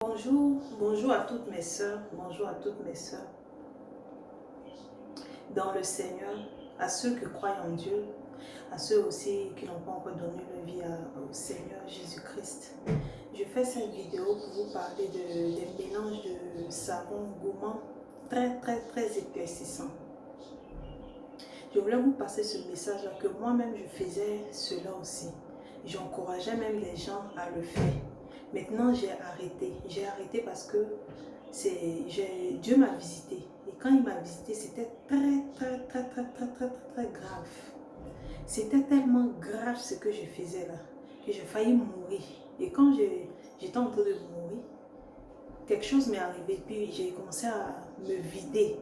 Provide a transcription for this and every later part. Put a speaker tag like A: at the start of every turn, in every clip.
A: Bonjour à toutes mes sœurs, bonjour à toutes mes sœurs dans le Seigneur, à ceux qui croient en Dieu, à ceux aussi qui n'ont pas encore donné leur vie au Seigneur Jésus-Christ. Je fais cette vidéo pour vous parler des mélanges de savon gourmand très éclaircissants. Je voulais vous passer ce message-là que moi-même je faisais cela aussi. J'encourageais même les gens à le faire. Maintenant, j'ai arrêté. J'ai arrêté parce que Dieu m'a visité. Et quand il m'a visité, c'était très grave. C'était tellement grave ce que je faisais là, que j'ai failli mourir. Et quand j'étais en train de mourir, quelque chose m'est arrivé. Puis j'ai commencé à me vider.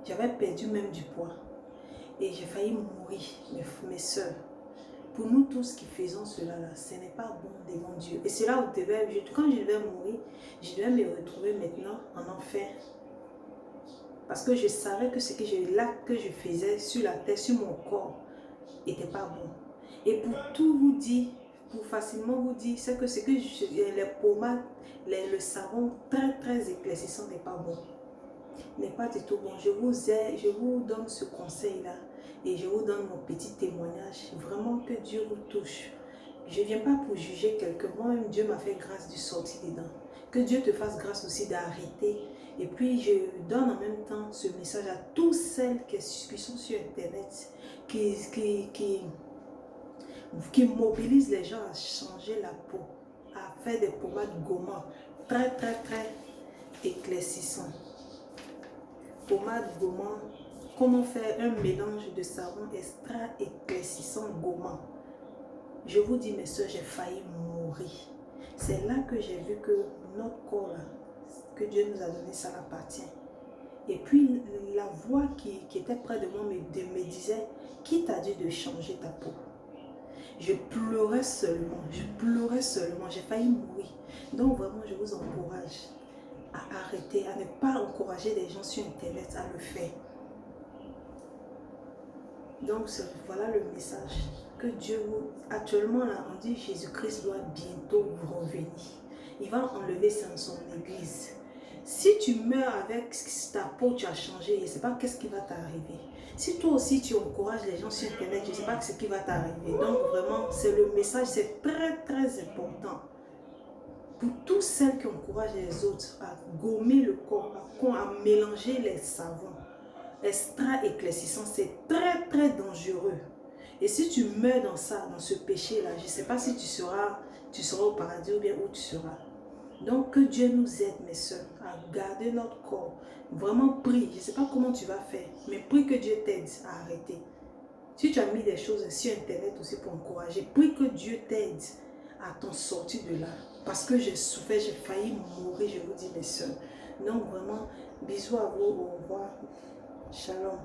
A: J'avais perdu même du poids. Et j'ai failli mourir, mes soeurs. Pour nous tous qui faisons cela, là, ce n'est pas bon devant Dieu. Et c'est là où quand je devais mourir, je devais me retrouver maintenant en enfer. Parce que je savais que l'acte que je faisais sur la terre, sur mon corps, n'était pas bon. Et pour tout vous dire, pour facilement vous dire, c'est que les pommades, le savon très éclaircissant n'est pas bon. N'est pas du tout bon. Je vous donne ce conseil-là et je vous donne mon petit témoignage. Vraiment que Dieu vous touche. Je ne viens pas pour juger quelqu'un. Moi-même, Dieu m'a fait grâce de sortir dedans. Que Dieu te fasse grâce aussi d'arrêter. Et puis, je donne en même temps ce message à tous celles qui sont sur Internet, qui mobilisent les gens à changer la peau, à faire des pommades gourmandes très éclaircissantes. Pommade gourmand, comment faire un mélange de savon extra éclaircissant gourmand. Je vous dis mes soeurs, j'ai failli mourir. C'est là que j'ai vu que notre corps, là, que Dieu nous a donné, ça l'appartient. Et puis la voix qui était près de moi me disait, qui t'a dit de changer ta peau? Je pleurais seulement, j'ai failli mourir. Donc vraiment, je vous encourage à arrêter, à ne pas encourager les gens sur Internet à le faire. Donc voilà le message. Que Dieu vous... Actuellement, là, on dit Jésus-Christ doit bientôt revenir. Il va enlever son église. Si tu meurs avec ta peau, tu as changé, je ne sais pas qu'est-ce qui va t'arriver. Si toi aussi tu encourages les gens sur Internet, je ne sais pas ce qui va t'arriver. Donc vraiment, c'est le message, c'est très important. Pour toutes celles qui encouragent les autres à gommer le corps, à mélanger les savons extra éclaircissants, c'est très dangereux. Et si tu meurs dans ça, dans ce péché-là, je ne sais pas si tu seras au paradis ou bien où tu seras. Donc que Dieu nous aide, mes soeurs, à garder notre corps. Vraiment prie, je ne sais pas comment tu vas faire, mais prie que Dieu t'aide à arrêter. Si tu as mis des choses sur Internet aussi pour encourager, prie que Dieu t'aide à t'en sortir de là. Parce que j'ai souffert, j'ai failli mourir, je vous dis mes soeurs. Donc vraiment, bisous à vous, au revoir, shalom.